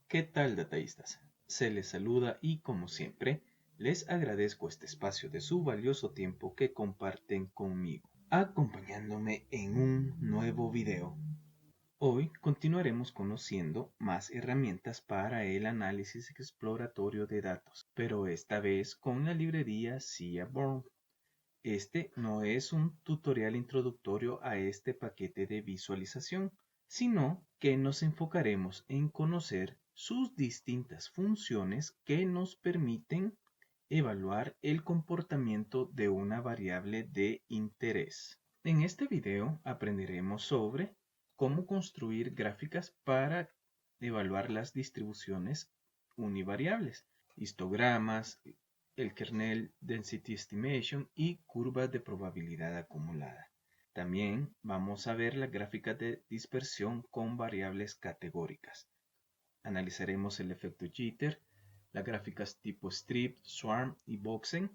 ¿Qué tal, detallistas? Se les saluda y, como siempre, les agradezco este espacio de su valioso tiempo que comparten conmigo, acompañándome en un nuevo video. Hoy continuaremos conociendo más herramientas para el análisis exploratorio de datos, pero esta vez con la librería Seaborn. Este no es un tutorial introductorio a este paquete de visualización, sino que nos enfocaremos en conocer sus distintas funciones que nos permiten evaluar el comportamiento de una variable de interés. En este video aprenderemos sobre cómo construir gráficas para evaluar las distribuciones univariables, histogramas, el kernel density estimation y curva de probabilidad acumulada. También vamos a ver las gráficas de dispersión con variables categóricas. Analizaremos el efecto jitter, las gráficas tipo strip, swarm y boxen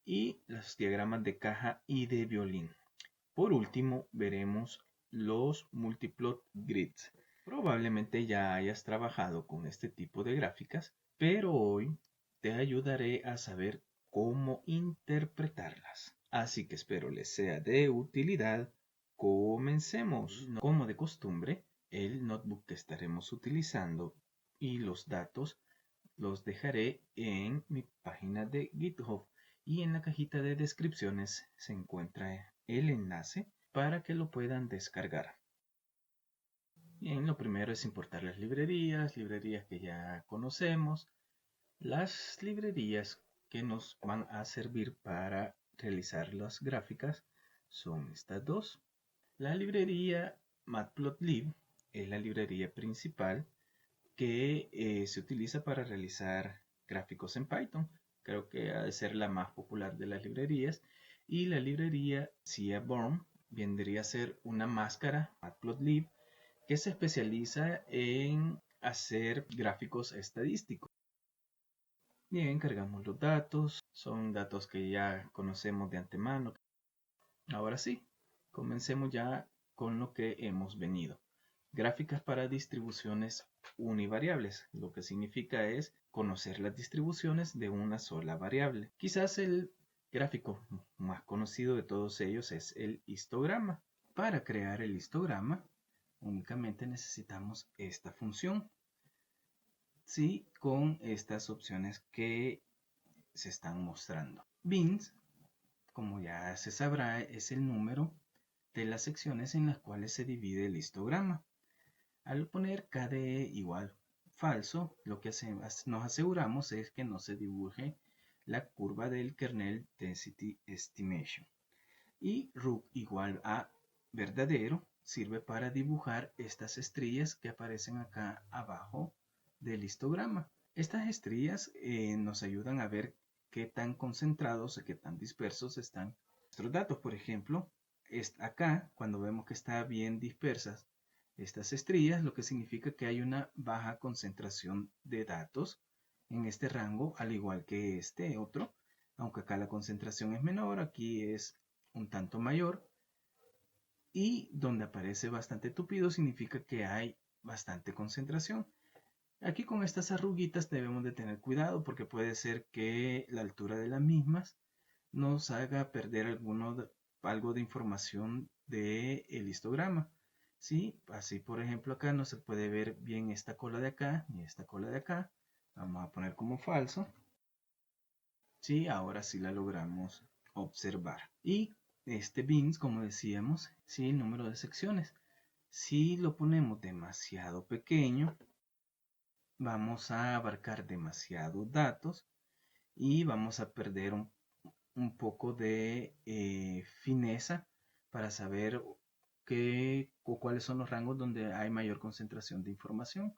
y los diagramas de caja y de violín. Por último, veremos los multiplot grids. Probablemente ya hayas trabajado con este tipo de gráficas, pero hoy te ayudaré a saber cómo interpretarlas. Así que espero les sea de utilidad. Comencemos. Como de costumbre, el notebook que estaremos utilizando y los datos los dejaré en mi página de GitHub y en la cajita de descripciones se encuentra el enlace para que lo puedan descargar. Bien, lo primero es importar las librerías que ya conocemos. Las librerías que nos van a servir para realizar las gráficas son estas dos. La librería Matplotlib es la librería principal que se utiliza para realizar gráficos en Python. Creo que ha de ser la más popular de las librerías. Y la librería Seaborn vendría a ser una máscara Matplotlib que se especializa en hacer gráficos estadísticos. Bien, cargamos los datos. Son datos que ya conocemos de antemano. Ahora sí, comencemos ya con lo que hemos venido. Gráficas para distribuciones univariables. Lo que significa es conocer las distribuciones de una sola variable. Quizás el gráfico más conocido de todos ellos es el histograma. Para crear el histograma únicamente necesitamos esta función. Sí, con estas opciones que se están mostrando. Bins, como ya se sabrá, es el número de las secciones en las cuales se divide el histograma. Al poner KDE igual falso, lo que nos aseguramos es que no se dibuje la curva del kernel density estimation. Y RUC igual a verdadero sirve para dibujar estas estrías que aparecen acá abajo del histograma. Estas estrías nos ayudan a ver qué tan concentrados o qué tan dispersos están nuestros datos. Por ejemplo, acá cuando vemos que está bien dispersas estas estrías, lo que significa que hay una baja concentración de datos en este rango, al igual que este otro, aunque acá la concentración es menor, aquí es un tanto mayor, y donde aparece bastante tupido significa que hay bastante concentración. Aquí con estas arruguitas debemos de tener cuidado porque puede ser que la altura de las mismas nos haga perder algo de información del histograma. ¿Sí? Así por ejemplo acá no se puede ver bien esta cola de acá ni esta cola de acá. Vamos a poner como falso. Sí, ahora sí la logramos observar. Y este bins, como decíamos, sí, el número de secciones. Si lo ponemos demasiado pequeño, vamos a abarcar demasiados datos y vamos a perder un poco de fineza para saber cuáles son los rangos donde hay mayor concentración de información.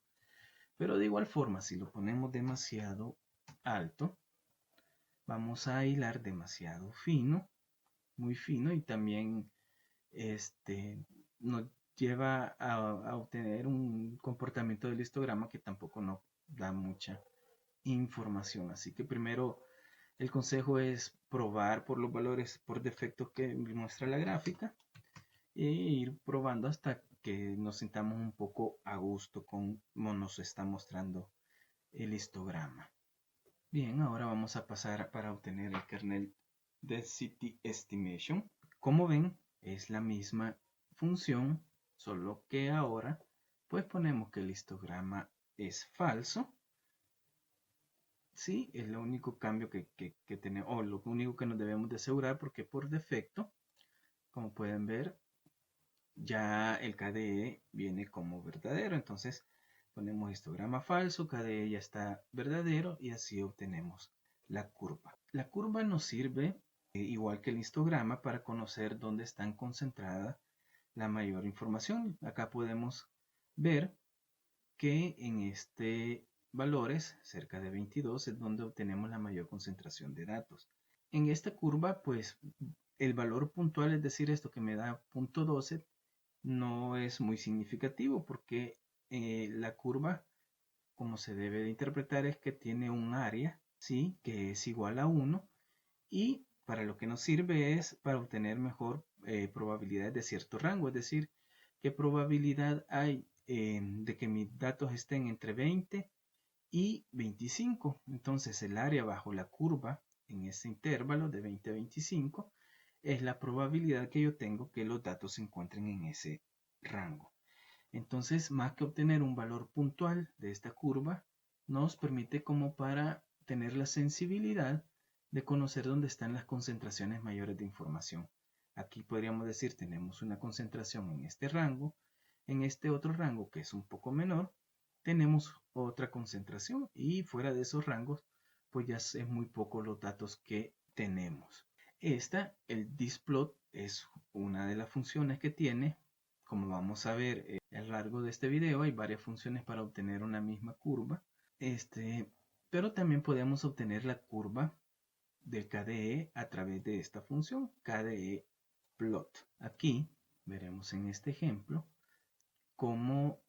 Pero de igual forma, si lo ponemos demasiado alto, vamos a hilar demasiado fino, muy fino, y también nos lleva a obtener un comportamiento del histograma que tampoco nos da mucha información. Así que primero el consejo es probar por los valores por defecto que muestra la gráfica e ir probando hasta que nos sintamos un poco a gusto con cómo nos está mostrando el histograma. Bien, ahora vamos a pasar para obtener el kernel density estimation. Como ven, es la misma función, solo que ahora pues ponemos que el histograma es falso. Sí, es lo único cambio que tenemos, o lo único que nos debemos de asegurar, porque por defecto, como pueden ver, ya el KDE viene como verdadero. Entonces ponemos histograma falso, KDE ya está verdadero y así obtenemos la curva. La curva nos sirve, igual que el histograma, para conocer dónde están concentrada la mayor información. Acá podemos ver que en este valores, cerca de 22, es donde obtenemos la mayor concentración de datos. En esta curva, pues el valor puntual, es decir, esto que me da 0.12, no es muy significativo, porque la curva, como se debe de interpretar, es que tiene un área, ¿sí?, que es igual a 1, y para lo que nos sirve es para obtener mejor probabilidades de cierto rango, es decir, qué probabilidad hay de que mis datos estén entre 20 y 25. Entonces el área bajo la curva en ese intervalo de 20 a 25 es la probabilidad que yo tengo que los datos se encuentren en ese rango. Entonces, más que obtener un valor puntual de esta curva, nos permite como para tener la sensibilidad de conocer dónde están las concentraciones mayores de información. Aquí podríamos decir, tenemos una concentración en este rango, en este otro rango que es un poco menor, tenemos otra concentración, y fuera de esos rangos, pues ya es muy poco los datos que tenemos. El distplot, es una de las funciones que tiene. Como vamos a ver a lo largo de este video, hay varias funciones para obtener una misma curva. Pero también podemos obtener la curva del KDE a través de esta función, KDE plot. Aquí veremos en este ejemplo cómo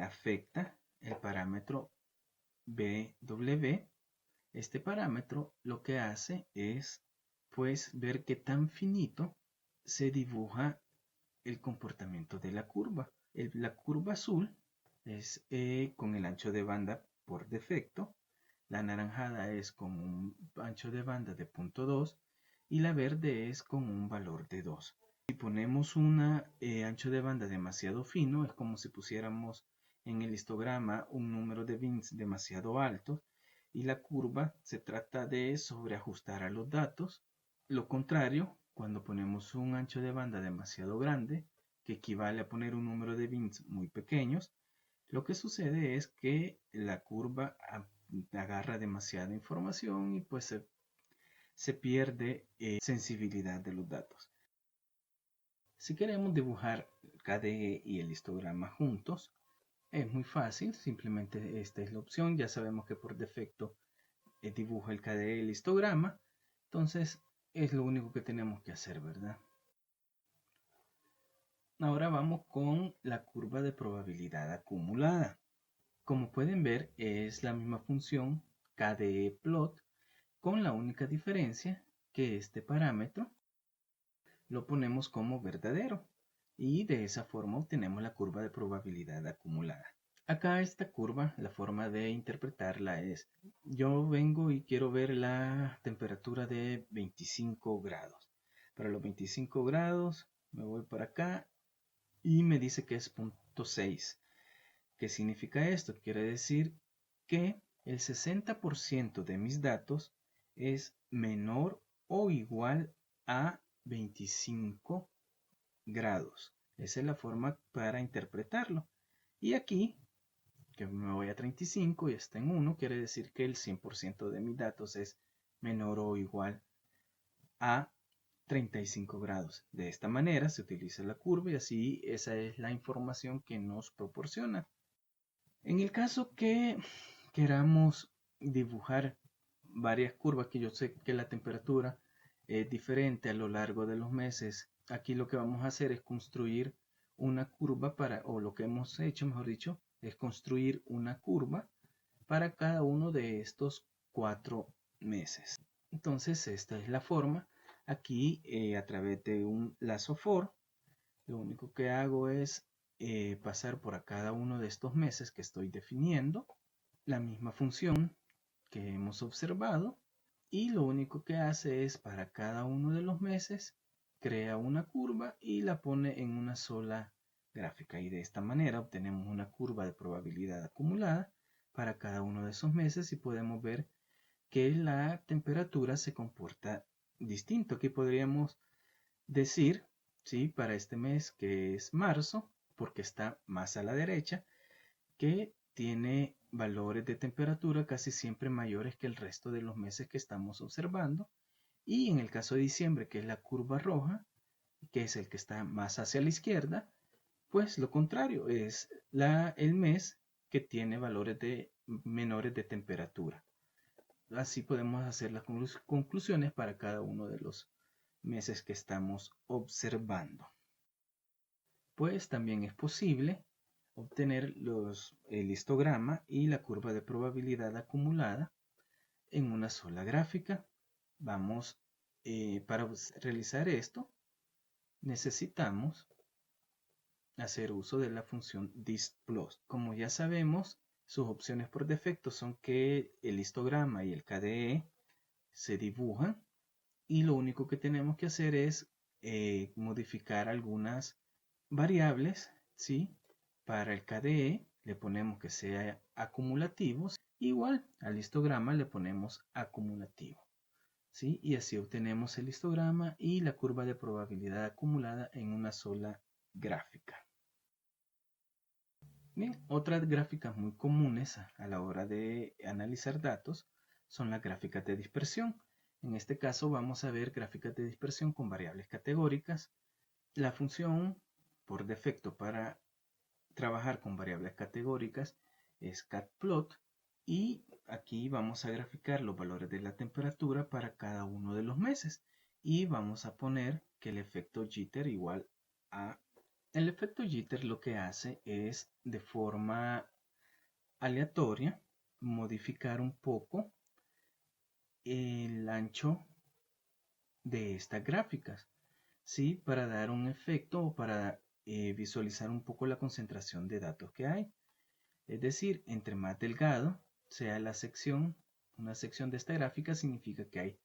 afecta el parámetro BW. Este parámetro lo que hace es pues ver qué tan finito se dibuja el comportamiento de la curva. La curva azul es con el ancho de banda por defecto, la anaranjada es con un ancho de banda de 0.2 y la verde es con un valor de 2. Si ponemos un ancho de banda demasiado fino, es como si pusiéramos en el histograma un número de bits demasiado alto, y la curva se trata de sobreajustar a los datos. Lo contrario, cuando ponemos un ancho de banda demasiado grande, que equivale a poner un número de bits muy pequeños, lo que sucede es que la curva agarra demasiada información y pues se pierde sensibilidad de los datos. Si queremos dibujar KDE y el histograma juntos, es muy fácil, simplemente esta es la opción. Ya sabemos que por defecto dibuja el KDE y el histograma, entonces es lo único que tenemos que hacer, ¿verdad? Ahora vamos con la curva de probabilidad acumulada. Como pueden ver, es la misma función KDE plot, con la única diferencia que este parámetro lo ponemos como verdadero, y de esa forma obtenemos la curva de probabilidad acumulada. Acá esta curva, la forma de interpretarla es, yo vengo y quiero ver la temperatura de 25 grados. Para los 25 grados me voy para acá y me dice que es 0.6. ¿Qué significa esto? Quiere decir que el 60% de mis datos es menor o igual a 25 grados. Esa es la forma para interpretarlo. Y aquí, que me voy a 35 y está en 1, quiere decir que el 100% de mis datos es menor o igual a 35 grados. De esta manera se utiliza la curva y así esa es la información que nos proporciona. En el caso que queramos dibujar varias curvas, que yo sé que la temperatura es diferente a lo largo de los meses, aquí lo que vamos a hacer es construir una curva o lo que hemos hecho, mejor dicho, es construir una curva para cada uno de estos 4 meses. Entonces esta es la forma. Aquí a través de un lazo for, lo único que hago es pasar por a cada uno de estos meses que estoy definiendo, la misma función que hemos observado, y lo único que hace es para cada uno de los meses crea una curva y la pone en una sola gráfica, y de esta manera obtenemos una curva de probabilidad acumulada para cada uno de esos meses y podemos ver que la temperatura se comporta distinto. Aquí podríamos decir, ¿sí?, para este mes que es marzo, porque está más a la derecha, que tiene valores de temperatura casi siempre mayores que el resto de los meses que estamos observando. Y en el caso de diciembre, que es la curva roja, que es el que está más hacia la izquierda, pues lo contrario, es el mes que tiene valores menores de temperatura. Así podemos hacer las conclusiones para cada uno de los meses que estamos observando. Pues también es posible obtener el histograma y la curva de probabilidad acumulada en una sola gráfica. Para realizar esto, necesitamos hacer uso de la función distplot. Como ya sabemos, sus opciones por defecto son que el histograma y el KDE se dibujan, y lo único que tenemos que hacer es modificar algunas variables, ¿sí? Para el KDE le ponemos que sea acumulativo, igual al histograma le ponemos acumulativo, ¿sí? Y así obtenemos el histograma y la curva de probabilidad acumulada en una sola gráfica. Bien, otras gráficas muy comunes a la hora de analizar datos son las gráficas de dispersión. En este caso vamos a ver gráficas de dispersión con variables categóricas. La función por defecto para trabajar con variables categóricas es catplot, y aquí vamos a graficar los valores de la temperatura para cada uno de los meses, y vamos a poner que el efecto jitter igual a... El efecto jitter lo que hace es, de forma aleatoria, modificar un poco el ancho de estas gráficas, ¿sí?, para dar un efecto o para visualizar un poco la concentración de datos que hay. Es decir, entre más delgado sea la sección, una sección de esta gráfica, significa que hay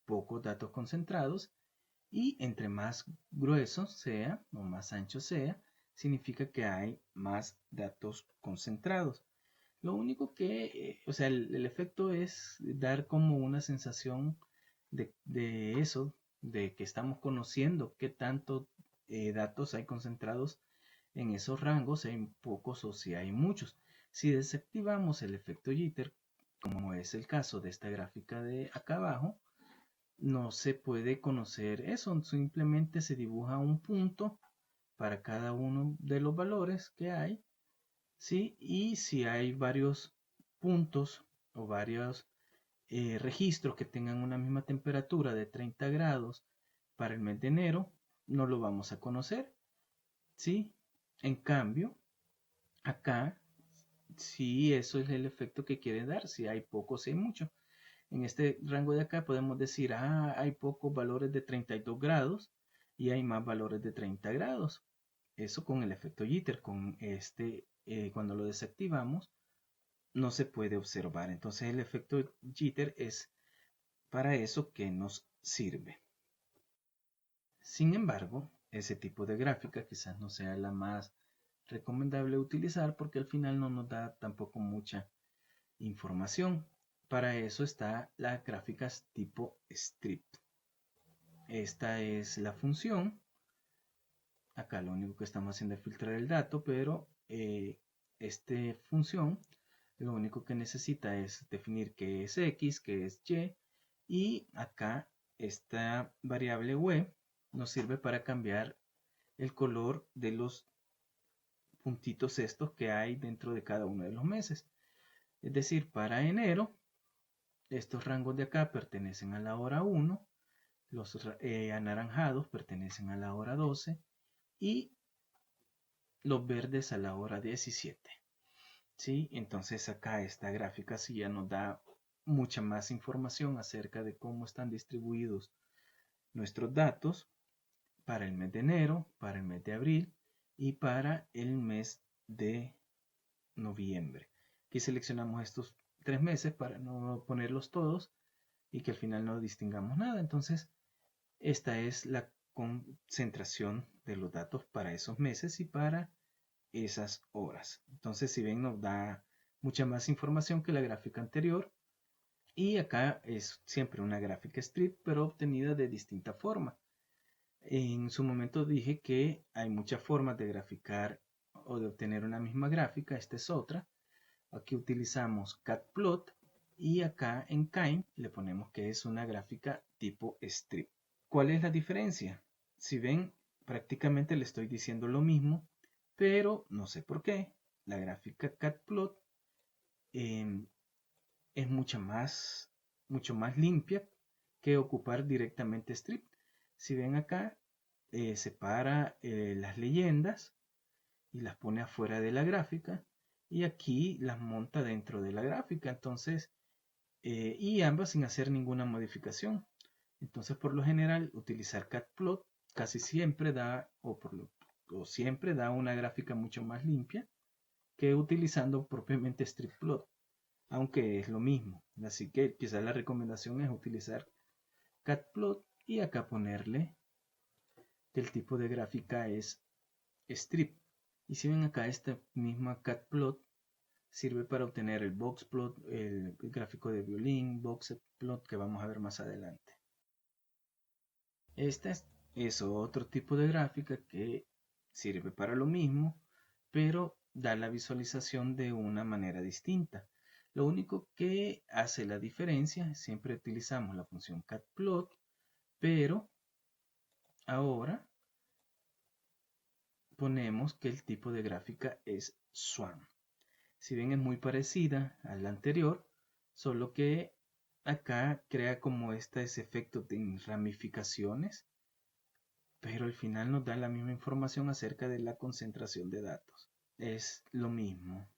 pocos datos concentrados, y entre más grueso sea o más ancho sea, significa que hay más datos concentrados. Lo único que, el efecto es dar como una sensación de eso, de que estamos conociendo qué tanto datos hay concentrados en esos rangos, si hay pocos o si hay muchos. Si desactivamos el efecto jitter, como es el caso de esta gráfica de acá abajo, no se puede conocer eso, simplemente se dibuja un punto para cada uno de los valores que hay, ¿sí? Y si hay varios puntos o varios registros que tengan una misma temperatura de 30 grados para el mes de enero, no lo vamos a conocer, ¿sí? En cambio, acá, sí, eso es el efecto que quiere dar, si hay poco, si hay mucho. En este rango de acá podemos decir, hay pocos valores de 32 grados y hay más valores de 30 grados. Eso con el efecto jitter. Con cuando lo desactivamos, no se puede observar. Entonces el efecto jitter es para eso que nos sirve. Sin embargo, ese tipo de gráfica quizás no sea la más recomendable utilizar, porque al final no nos da tampoco mucha información. Para eso está las gráficas tipo strip. Esta es la función. Acá lo único que estamos haciendo es filtrar el dato, pero esta función lo único que necesita es definir qué es x, qué es y, y acá esta variable w nos sirve para cambiar el color de los puntitos estos que hay dentro de cada uno de los meses. Es decir, para enero, estos rangos de acá pertenecen a la hora 1, los anaranjados pertenecen a la hora 12 y los verdes a la hora 17. ¿Sí? Entonces acá esta gráfica sí ya nos da mucha más información acerca de cómo están distribuidos nuestros datos para el mes de enero, para el mes de abril y para el mes de noviembre. Aquí seleccionamos estos 3 meses para no ponerlos todos y que al final no distingamos nada. Entonces, esta es la concentración de los datos para esos meses y para esas horas. Entonces, si ven, nos da mucha más información que la gráfica anterior. Y acá es siempre una gráfica strip, pero obtenida de distinta forma. En su momento dije que hay muchas formas de graficar o de obtener una misma gráfica. Esta es otra. Aquí utilizamos catplot y acá en Kine le ponemos que es una gráfica tipo strip. ¿Cuál es la diferencia? Si ven, prácticamente le estoy diciendo lo mismo, pero no sé por qué. La gráfica catplot es mucho más limpia que ocupar directamente strip. Si ven acá, separa las leyendas y las pone afuera de la gráfica y aquí las monta dentro de la gráfica. Entonces, y ambas sin hacer ninguna modificación. Entonces, por lo general, utilizar catplot casi siempre da o siempre da una gráfica mucho más limpia que utilizando propiamente stripplot, aunque es lo mismo. Así que quizás la recomendación es utilizar catplot y acá ponerle que el tipo de gráfica es strip. Y si ven acá, esta misma catplot sirve para obtener el boxplot, el gráfico de violín, boxplot que vamos a ver más adelante. Esta es otro tipo de gráfica que sirve para lo mismo, pero da la visualización de una manera distinta. Lo único que hace la diferencia, siempre utilizamos la función catplot, pero ahora ponemos que el tipo de gráfica es swan. Si bien es muy parecida a la anterior, solo que acá crea como ese efecto de ramificaciones, pero al final nos da la misma información acerca de la concentración de datos. Es lo mismo.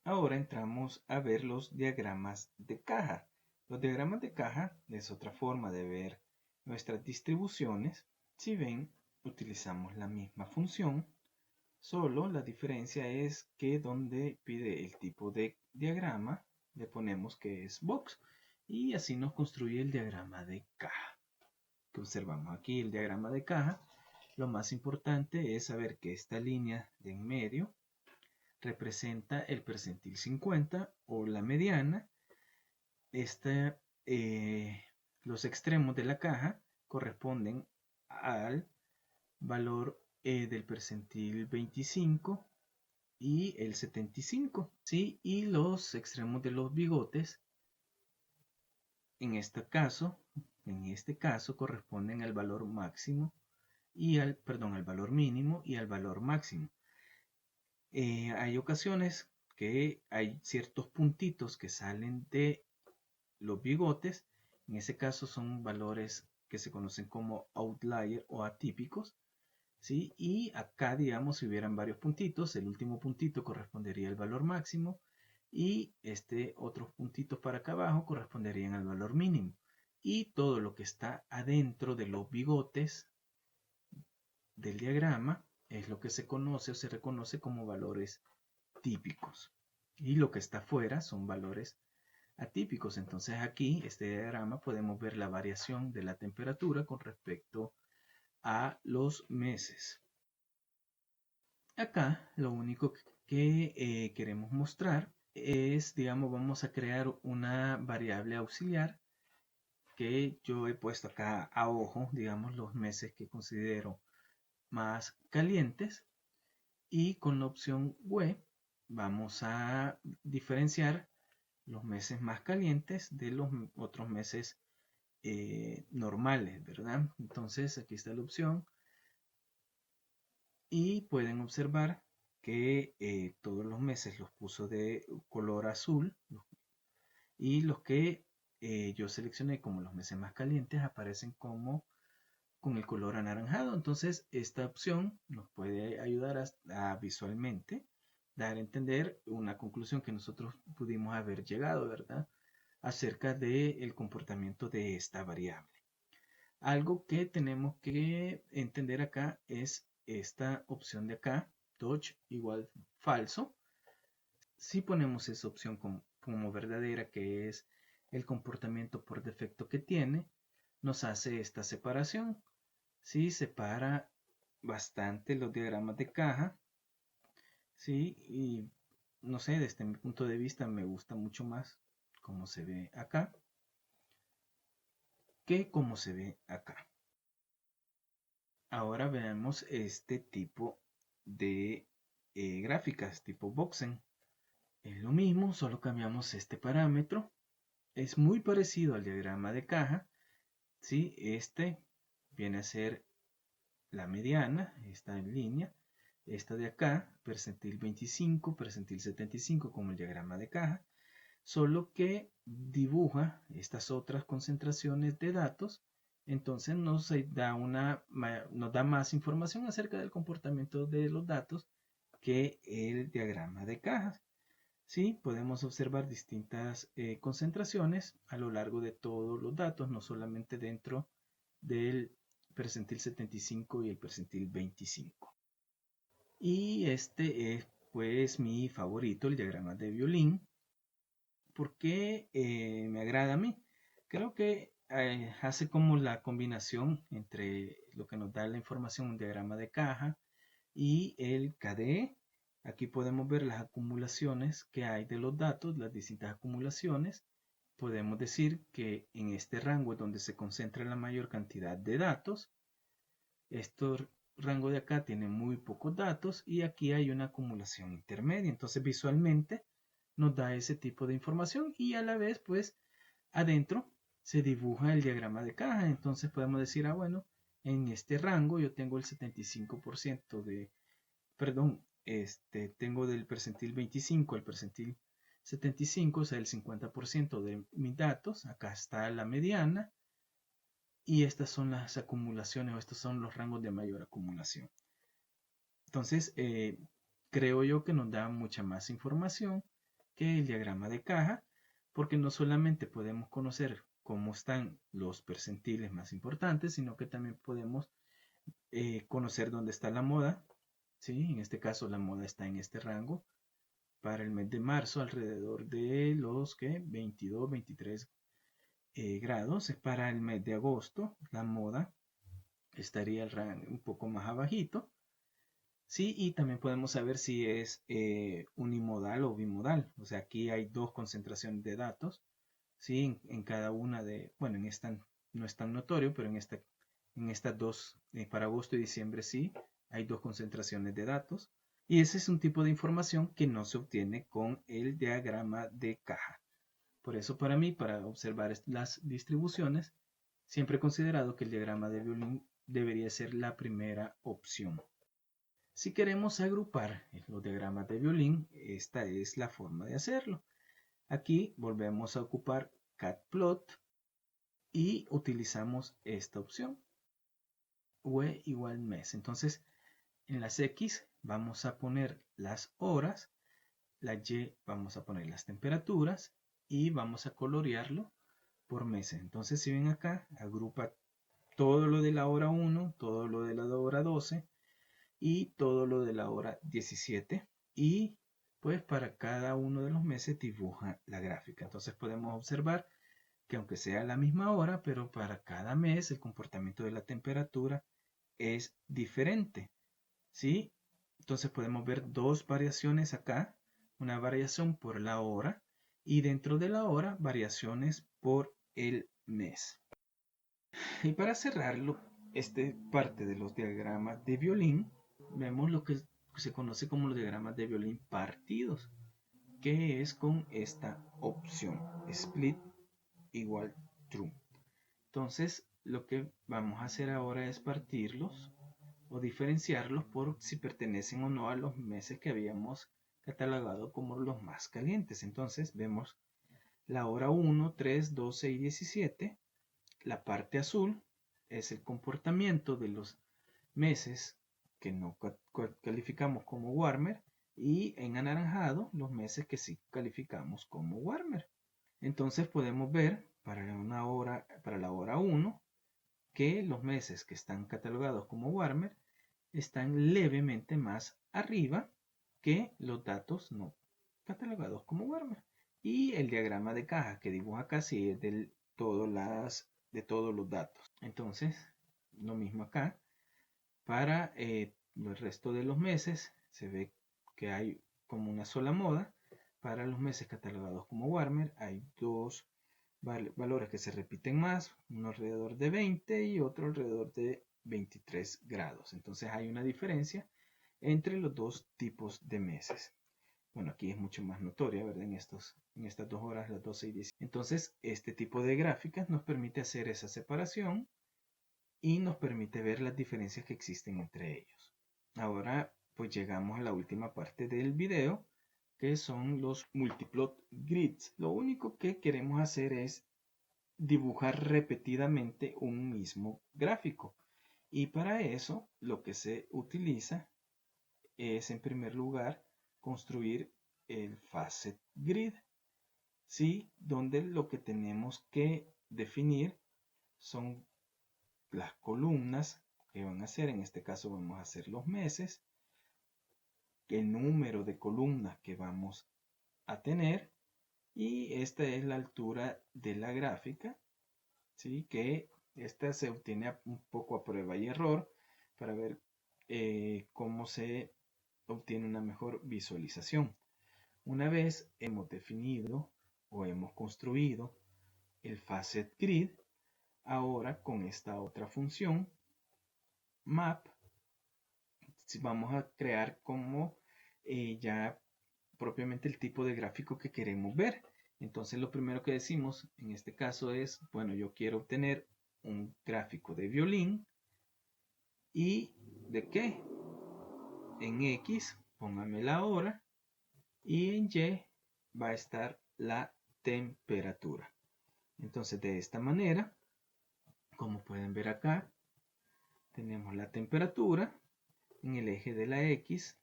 Ahora entramos a ver los diagramas de caja. Los diagramas de caja es otra forma de ver nuestras distribuciones. Si ven, utilizamos la misma función, solo la diferencia es que donde pide el tipo de diagrama, le ponemos que es box y así nos construye el diagrama de caja. Que observamos aquí el diagrama de caja, lo más importante es saber que esta línea de en medio representa el percentil 50 o la mediana. Los extremos de la caja corresponden al valor del percentil 25 y el 75, ¿sí? Y los extremos de los bigotes en este caso corresponden al valor máximo y al valor mínimo y al valor máximo. Hay ocasiones que hay ciertos puntitos que salen de los bigotes. En ese caso son valores que se conocen como outlier o atípicos, ¿sí? Y acá, digamos, si hubieran varios puntitos, el último puntito correspondería al valor máximo y otros puntitos para acá abajo corresponderían al valor mínimo. Y todo lo que está adentro de los bigotes del diagrama es lo que se conoce o se reconoce como valores típicos. Y lo que está afuera son valores atípicos. Entonces aquí, este diagrama, podemos ver la variación de la temperatura con respecto a los meses. Acá lo único que queremos mostrar es, digamos, vamos a crear una variable auxiliar que yo he puesto acá a ojo, digamos, los meses que considero más calientes, y con la opción web vamos a diferenciar los meses más calientes de los otros meses normales, ¿verdad? Entonces aquí está la opción y pueden observar que todos los meses los puso de color azul y los que yo seleccioné como los meses más calientes aparecen como con el color anaranjado. Entonces esta opción nos puede ayudar a visualmente dar a entender una conclusión que nosotros pudimos haber llegado, ¿verdad? Acerca del comportamiento de esta variable. Algo que tenemos que entender acá es esta opción de acá, touch igual falso. Si ponemos esa opción como verdadera, que es el comportamiento por defecto que tiene, nos hace esta separación. Sí, separa bastante los diagramas de caja. Sí, y no sé, desde mi punto de vista me gusta mucho más cómo se ve acá que cómo se ve acá. Ahora veamos este tipo de gráficas tipo Boxen. Es lo mismo, solo cambiamos este parámetro. Es muy parecido al diagrama de caja. ¿Sí? Este viene a ser la mediana, está en línea. Esta de acá, percentil 25, percentil 75, como el diagrama de caja. Solo que dibuja estas otras concentraciones de datos. Entonces nos da más información acerca del comportamiento de los datos que el diagrama de cajas. Sí, podemos observar distintas concentraciones a lo largo de todos los datos, no solamente dentro del percentil 75 y el percentil 25. Y este es pues mi favorito, el diagrama de violín. ¿Por qué me agrada a mí? Creo que hace como la combinación entre lo que nos da la información, un diagrama de caja, y el KDE. Aquí podemos ver las acumulaciones que hay de los datos, las distintas acumulaciones. Podemos decir que en este rango es donde se concentra la mayor cantidad de datos. Este rango de acá tiene muy pocos datos y aquí hay una acumulación intermedia. Entonces visualmente nos da ese tipo de información y a la vez pues adentro se dibuja el diagrama de caja. Entonces podemos decir, bueno, en este rango yo tengo el 75% tengo del percentil 25 al percentil 75, o sea, el 50% de mis datos. Acá está la mediana y estas son las acumulaciones o estos son los rangos de mayor acumulación. Entonces, creo yo que nos da mucha más información que el diagrama de caja, porque no solamente podemos conocer cómo están los percentiles más importantes, sino que también podemos conocer dónde está la moda. ¿Sí? En este caso la moda está en este rango. Para el mes de marzo alrededor de los 22, 23 grados. Para el mes de agosto la moda estaría el rango un poco más abajito. Sí, y también podemos saber si es unimodal o bimodal. O sea, aquí hay dos concentraciones de datos. ¿Sí? En cada una de, bueno, en esta no es tan notorio, pero en estas dos, para agosto y diciembre sí, hay dos concentraciones de datos. Y ese es un tipo de información que no se obtiene con el diagrama de caja. Por eso para mí, para observar las distribuciones, siempre he considerado que el diagrama de violín debería ser la primera opción. Si queremos agrupar los diagramas de violín, esta es la forma de hacerlo. Aquí volvemos a ocupar catplot y utilizamos esta opción, UE igual mes. Entonces, en las X vamos a poner las horas, la Y vamos a poner las temperaturas y vamos a colorearlo por meses. Entonces, si ven acá, agrupa todo lo de la hora 1, todo lo de la hora 12 y todo lo de la hora 17. Y pues para cada uno de los meses dibuja la gráfica. Entonces podemos observar que aunque sea la misma hora, pero para cada mes el comportamiento de la temperatura es diferente. ¿Sí? Entonces podemos ver dos variaciones acá, una variación por la hora y dentro de la hora variaciones por el mes. Y para cerrarlo, este parte de los diagramas de violín, vemos lo que se conoce como los diagramas de violín partidos, que es con esta opción, split igual true. Entonces, lo que vamos a hacer ahora es partirlos o diferenciarlos por si pertenecen o no a los meses que habíamos catalogado como los más calientes. Entonces, vemos la hora 1, 3, 12 y 17. La parte azul es el comportamiento de los meses que no calificamos como warmer y en anaranjado los meses que sí calificamos como warmer. Entonces podemos ver para la hora 1 que los meses que están catalogados como Warmer están levemente más arriba que los datos no catalogados como Warmer. Y el diagrama de caja que dibuja acá sí es de todos los datos. Entonces, lo mismo acá. Para el resto de los meses se ve que hay como una sola moda. Para los meses catalogados como Warmer hay dos valores que se repiten más, uno alrededor de 20 y otro alrededor de 23 grados. Entonces hay una diferencia entre los dos tipos de meses. Bueno, aquí es mucho más notoria, ¿verdad? En estas 2 horas, las 12 y 10. Entonces, este tipo de gráficas nos permite hacer esa separación y nos permite ver las diferencias que existen entre ellos. Ahora, pues llegamos a la última parte del video, que son los multiplot grids. Lo único que queremos hacer es dibujar repetidamente un mismo gráfico. Y para eso, lo que se utiliza es, en primer lugar, construir el facet grid, ¿sí? Donde lo que tenemos que definir son las columnas que van a ser, en este caso vamos a hacer los meses, el número de columnas que vamos a tener, y esta es la altura de la gráfica, ¿sí? Que esta se obtiene un poco a prueba y error para ver cómo se obtiene una mejor visualización. Una vez hemos definido o hemos construido el facet grid, ahora con esta otra función map vamos a crear como ya propiamente el tipo de gráfico que queremos ver. Entonces lo primero que decimos en este caso es, bueno, yo quiero obtener un gráfico de violín. ¿Y de qué? En X, póngame la hora, y en Y va a estar la temperatura. Entonces de esta manera, como pueden ver acá, tenemos la temperatura en el eje de la X.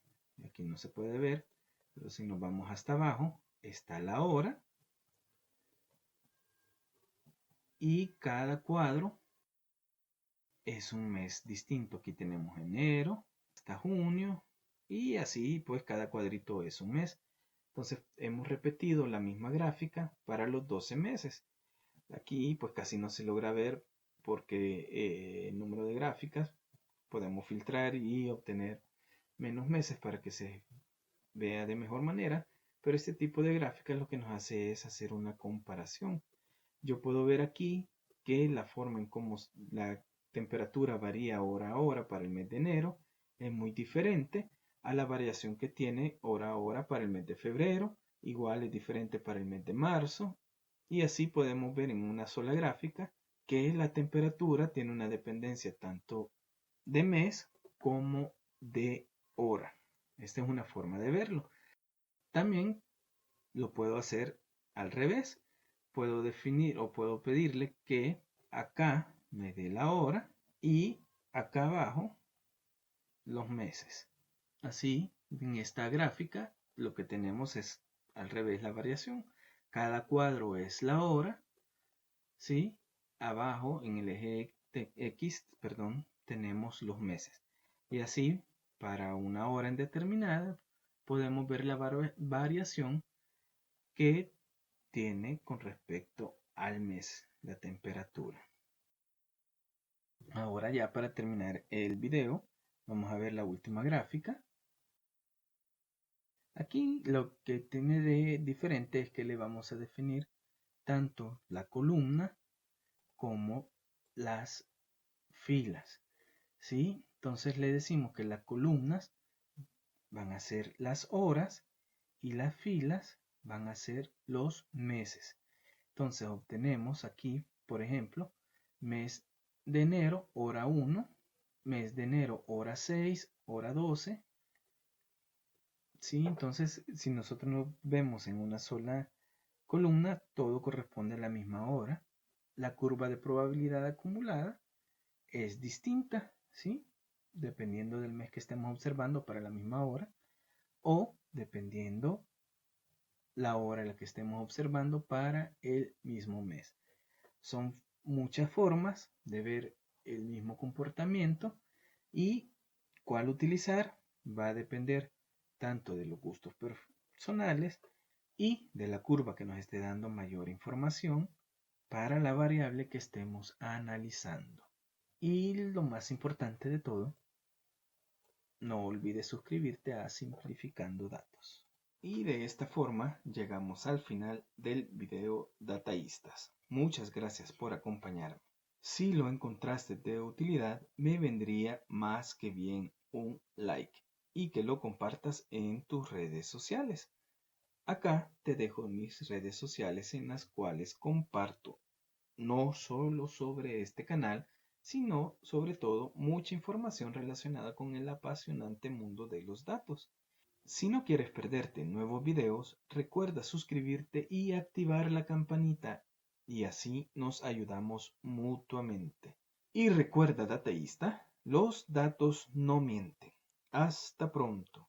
Aquí no se puede ver, pero si nos vamos hasta abajo, está la hora. Y cada cuadro es un mes distinto. Aquí tenemos enero hasta junio, y así pues cada cuadrito es un mes. Entonces hemos repetido la misma gráfica para los 12 meses. Aquí pues casi no se logra ver porque el número de gráficas podemos filtrar y obtener menos meses para que se vea de mejor manera, pero este tipo de gráfica lo que nos hace es hacer una comparación. Yo puedo ver aquí que la forma en cómo la temperatura varía hora a hora para el mes de enero es muy diferente a la variación que tiene hora a hora para el mes de febrero. Igual es diferente para el mes de marzo, y así podemos ver en una sola gráfica que la temperatura tiene una dependencia tanto de mes como de hora. Esta es una forma de verlo. También lo puedo hacer al revés. Puedo definir o puedo pedirle que acá me dé la hora y acá abajo los meses. Así, en esta gráfica lo que tenemos es al revés la variación. Cada cuadro es la hora, ¿sí? Abajo en el eje X, perdón, tenemos los meses. Y así, para una hora indeterminada, podemos ver la variación que tiene con respecto al mes, la temperatura. Ahora ya para terminar el video, vamos a ver la última gráfica. Aquí lo que tiene de diferente es que le vamos a definir tanto la columna como las filas, ¿sí? Entonces le decimos que las columnas van a ser las horas y las filas van a ser los meses. Entonces obtenemos aquí, por ejemplo, mes de enero, hora 1, mes de enero, hora 6, hora 12. ¿Sí? Entonces, si nosotros nos vemos en una sola columna, todo corresponde a la misma hora. La curva de probabilidad acumulada es distinta, ¿sí? Dependiendo del mes que estemos observando para la misma hora, o dependiendo la hora en la que estemos observando para el mismo mes. Son muchas formas de ver el mismo comportamiento, y cuál utilizar va a depender tanto de los gustos personales y de la curva que nos esté dando mayor información para la variable que estemos analizando. Y lo más importante de todo, no olvides suscribirte a Simplificando Datos. Y de esta forma llegamos al final del video Dataístas. Muchas gracias por acompañarme. Si lo encontraste de utilidad, me vendría más que bien un like y que lo compartas en tus redes sociales. Acá te dejo mis redes sociales en las cuales comparto no solo sobre este canal, sino sobre todo mucha información relacionada con el apasionante mundo de los datos. Si no quieres perderte nuevos videos, recuerda suscribirte y activar la campanita, y así nos ayudamos mutuamente. Y recuerda, dataísta, los datos no mienten. Hasta pronto.